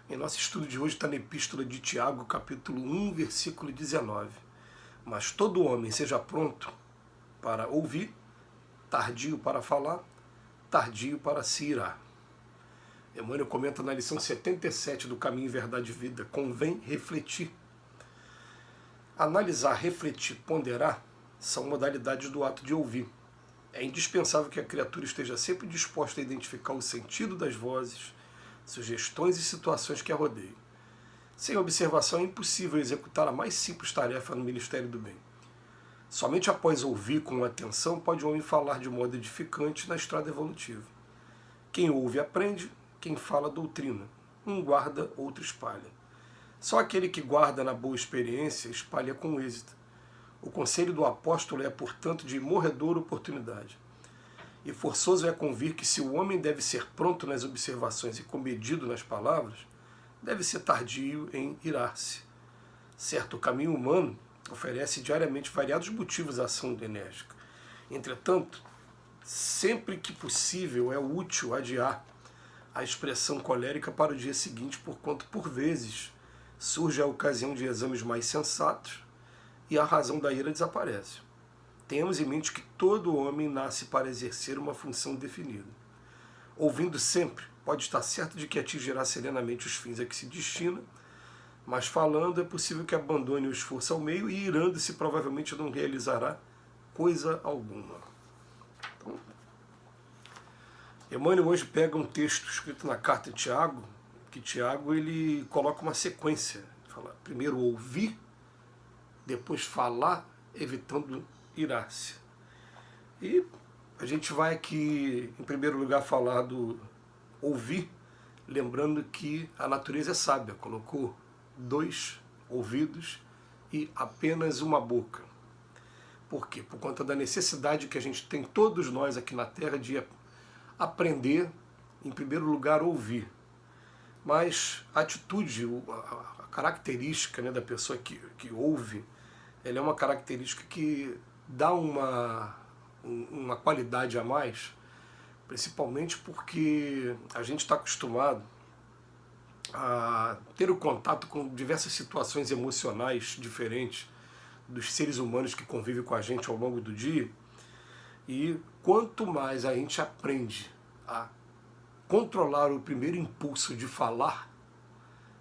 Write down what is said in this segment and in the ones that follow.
Em nosso estudo de hoje está na Epístola de Tiago, capítulo 1, versículo 19. Mas todo homem seja pronto para ouvir, tardio para falar, tardio para se irar. Emmanuel comenta na lição 77 do Caminho, Verdade e Vida: convém refletir. Analisar, refletir, ponderar são modalidades do ato de ouvir. É indispensável que a criatura esteja sempre disposta a identificar o sentido das vozes, sugestões e situações que a rodeiam. Sem observação é impossível executar a mais simples tarefa no Ministério do Bem. Somente após ouvir com atenção pode o homem falar de modo edificante na estrada evolutiva. Quem ouve aprende, quem fala doutrina. Um guarda, outro espalha. Só aquele que guarda na boa experiência espalha com êxito. O conselho do apóstolo é, portanto, de morredora oportunidade. E forçoso é convir que se o homem deve ser pronto nas observações e comedido nas palavras, deve ser tardio em irar-se. Certo, o caminho humano oferece diariamente variados motivos à ação enérgica. Entretanto, sempre que possível é útil adiar a expressão colérica para o dia seguinte, porquanto, por vezes, surge a ocasião de exames mais sensatos e a razão da ira desaparece. Tenhamos em mente que todo homem nasce para exercer uma função definida. Ouvindo sempre, pode estar certo de que atingirá serenamente os fins a que se destina, mas falando é possível que abandone o esforço ao meio e irando-se provavelmente não realizará coisa alguma. Então, Emmanuel hoje pega um texto escrito na carta de Tiago, que Tiago ele coloca uma sequência. Fala, primeiro ouvir, depois falar, evitando irar-se. E a gente vai aqui, em primeiro lugar, falar do ouvir, lembrando que a natureza é sábia, colocou 2 ouvidos e apenas uma boca. Por quê? Por conta da necessidade que a gente tem, todos nós aqui na Terra, de aprender, em primeiro lugar, ouvir. Mas a atitude, a característica, né, da pessoa que ouve, ela é uma característica que dá uma qualidade a mais, principalmente porque a gente está acostumado a ter o contato com diversas situações emocionais diferentes dos seres humanos que convivem com a gente ao longo do dia, e quanto mais a gente aprende a controlar o primeiro impulso de falar,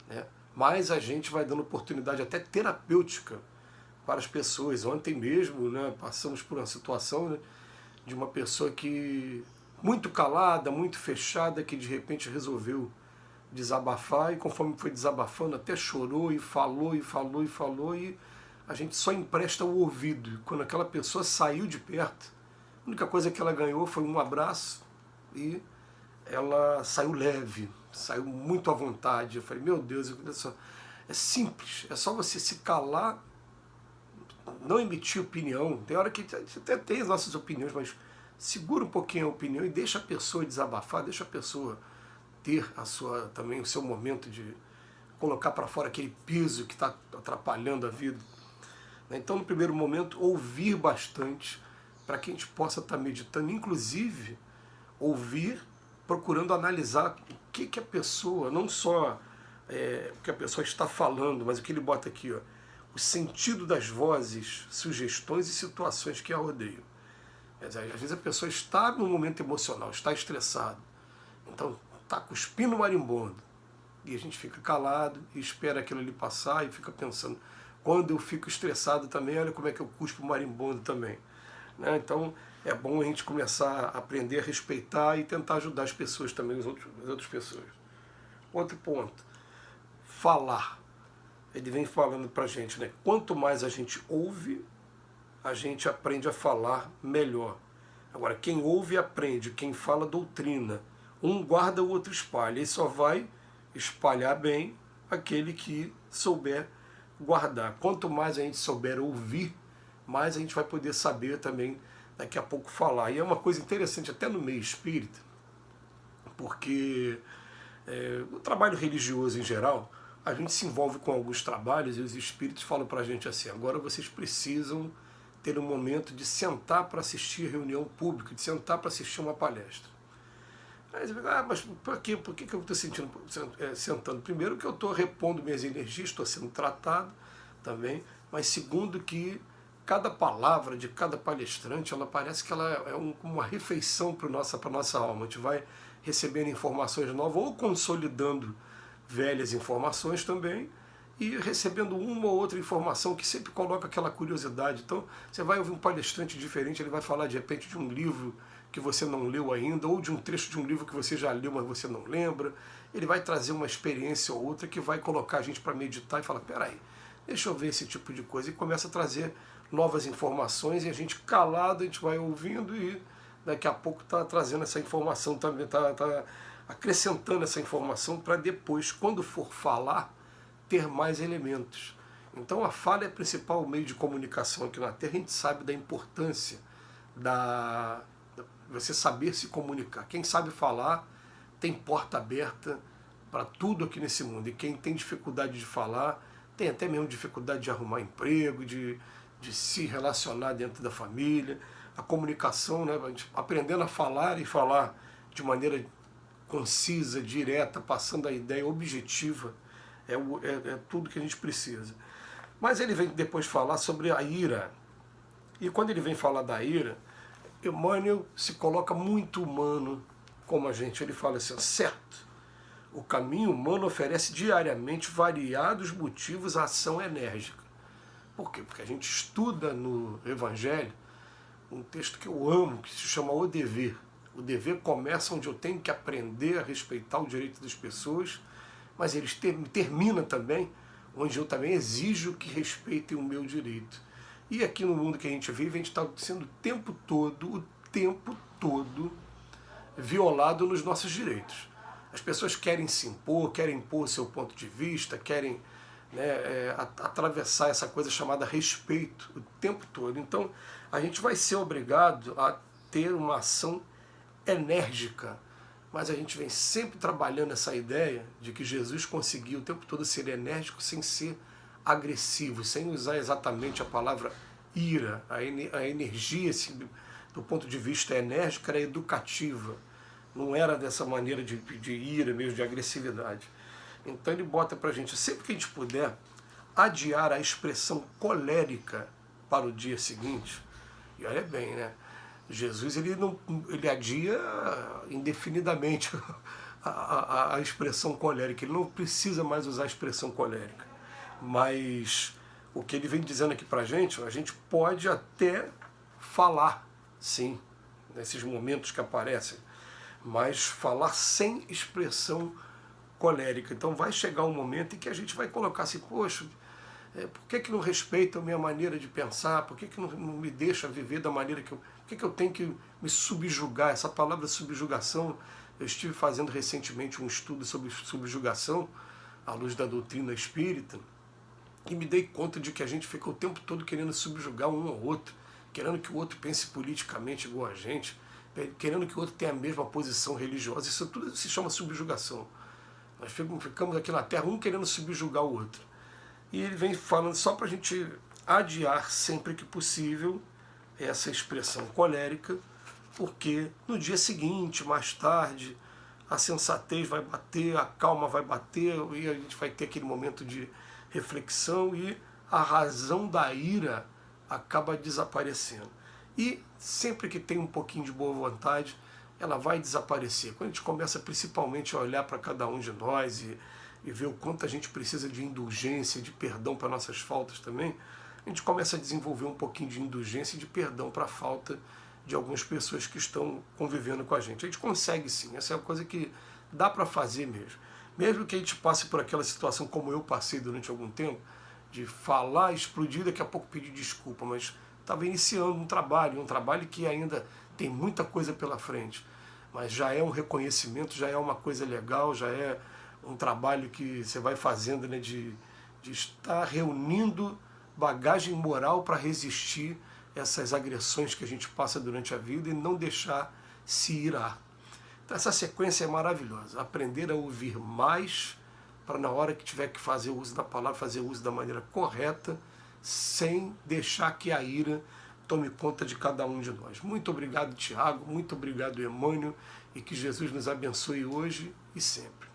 né, mais a gente vai dando oportunidade até terapêutica para as pessoas. Ontem mesmo, né, passamos por uma situação, né, de uma pessoa que muito calada, muito fechada, que de repente resolveu desabafar, e conforme foi desabafando até chorou e falou e falou e falou, e a gente só empresta o ouvido. E quando aquela pessoa saiu de perto, a única coisa que ela ganhou foi um abraço e ela saiu leve, saiu muito à vontade. Eu falei, meu Deus, é simples, é só você se calar, não emitir opinião. Tem hora que você até tem as nossas opiniões, mas segura um pouquinho a opinião e deixa a pessoa desabafar, deixa a pessoa ter também o seu momento de colocar para fora aquele peso que está atrapalhando a vida. Então, no primeiro momento, ouvir bastante, para que a gente possa estar meditando, inclusive ouvir, procurando analisar o que a pessoa, não só o que a pessoa está falando, mas o que ele bota aqui, ó, o sentido das vozes, sugestões e situações que a rodeiam. Às vezes a pessoa está no momento emocional, está estressado, então está cuspindo marimbondo, e a gente fica calado e espera aquilo ali passar e fica pensando, quando eu fico estressado também, olha como é que eu cuspo marimbondo também. Né? Então é bom a gente começar a aprender a respeitar e tentar ajudar as pessoas também, as outras pessoas. Outro ponto, falar. Ele vem falando para a gente, né? Quanto mais a gente ouve, a gente aprende a falar melhor. Agora, quem ouve aprende, quem fala doutrina. Um guarda, o outro espalha. E só vai espalhar bem aquele que souber guardar. Quanto mais a gente souber ouvir, mais a gente vai poder saber também daqui a pouco falar. E é uma coisa interessante até no meio espírita, porque o trabalho religioso em geral, a gente se envolve com alguns trabalhos e os espíritos falam para a gente assim, agora vocês precisam ter um momento de sentar para assistir reunião pública, de sentar para assistir uma palestra. Aí você fica, mas por quê? Por que eu estou sentando? Primeiro que eu estou repondo minhas energias, estou sendo tratado também, mas segundo que cada palavra de cada palestrante, ela parece que ela é uma refeição para nossa alma. A gente vai recebendo informações novas ou consolidando velhas informações também, e recebendo uma ou outra informação que sempre coloca aquela curiosidade. Então, você vai ouvir um palestrante diferente, ele vai falar de repente de um livro que você não leu ainda, ou de um trecho de um livro que você já leu, mas você não lembra. Ele vai trazer uma experiência ou outra que vai colocar a gente para meditar e falar, peraí, deixa eu ver esse tipo de coisa, e começa a trazer novas informações, e a gente calado, a gente vai ouvindo, e daqui a pouco está trazendo essa informação também, está acrescentando essa informação para depois, quando for falar, ter mais elementos. Então a fala é o principal meio de comunicação aqui na Terra. A gente sabe da importância da você saber se comunicar. Quem sabe falar tem porta aberta para tudo aqui nesse mundo. E quem tem dificuldade de falar, tem até mesmo dificuldade de arrumar emprego, de se relacionar dentro da família. A comunicação, né, aprendendo a falar e falar de maneira concisa, direta, passando a ideia objetiva, é tudo que a gente precisa. Mas ele vem depois falar sobre a ira. E quando ele vem falar da ira, Emmanuel se coloca muito humano como a gente. Ele fala assim, certo, o caminho humano oferece diariamente variados motivos à ação enérgica. Por quê? Porque a gente estuda no Evangelho um texto que eu amo, que se chama O Dever. O dever começa onde eu tenho que aprender a respeitar o direito das pessoas, mas ele termina também onde eu também exijo que respeitem o meu direito. E aqui no mundo que a gente vive, a gente está sendo o tempo todo violado nos nossos direitos. As pessoas querem se impor, querem impor o seu ponto de vista, querem, né, atravessar essa coisa chamada respeito o tempo todo. Então a gente vai ser obrigado a ter uma ação enérgica, mas a gente vem sempre trabalhando essa ideia de que Jesus conseguiu o tempo todo ser enérgico sem ser agressivo, sem usar exatamente a palavra ira. A energia, assim, do ponto de vista enérgico, era educativa, não era dessa maneira de ira mesmo, de agressividade. Então ele bota pra gente, sempre que a gente puder, adiar a expressão colérica para o dia seguinte. E olha bem, né? Jesus ele adia indefinidamente a expressão colérica, ele não precisa mais usar a expressão colérica. Mas o que ele vem dizendo aqui pra gente, a gente pode até falar, sim, nesses momentos que aparecem, mas falar sem expressão colérica. Então vai chegar um momento em que a gente vai colocar assim, poxa, por que não respeita a minha maneira de pensar? Por que não me deixa viver da maneira que eu... Por que eu tenho que me subjugar? Essa palavra subjugação, eu estive fazendo recentemente um estudo sobre subjugação, à luz da doutrina espírita, e me dei conta de que a gente fica o tempo todo querendo subjugar um ao outro, querendo que o outro pense politicamente igual a gente, querendo que o outro tenha a mesma posição religiosa. Isso tudo se chama subjugação. Nós ficamos aqui na Terra, um querendo subjugar o outro. E ele vem falando só para a gente adiar sempre que possível essa expressão colérica, porque no dia seguinte, mais tarde, a sensatez vai bater, a calma vai bater, e a gente vai ter aquele momento de reflexão, e a razão da ira acaba desaparecendo. E sempre que tem um pouquinho de boa vontade, ela vai desaparecer. Quando a gente começa principalmente a olhar para cada um de nós e ver o quanto a gente precisa de indulgência, de perdão para nossas faltas também, a gente começa a desenvolver um pouquinho de indulgência e de perdão para a falta de algumas pessoas que estão convivendo com a gente. A gente consegue sim, essa é uma coisa que dá para fazer mesmo. Mesmo que a gente passe por aquela situação como eu passei durante algum tempo, de falar, explodir, daqui a pouco pedir desculpa, mas estava iniciando um trabalho que ainda tem muita coisa pela frente, mas já é um reconhecimento, já é uma coisa legal, já é um trabalho que você vai fazendo, né, de estar reunindo bagagem moral para resistir essas agressões que a gente passa durante a vida e não deixar se irar. Então essa sequência é maravilhosa, aprender a ouvir mais para na hora que tiver que fazer uso da palavra, fazer uso da maneira correta, sem deixar que a ira tome conta de cada um de nós. Muito obrigado, Tiago, muito obrigado, Emmanuel, e que Jesus nos abençoe hoje e sempre.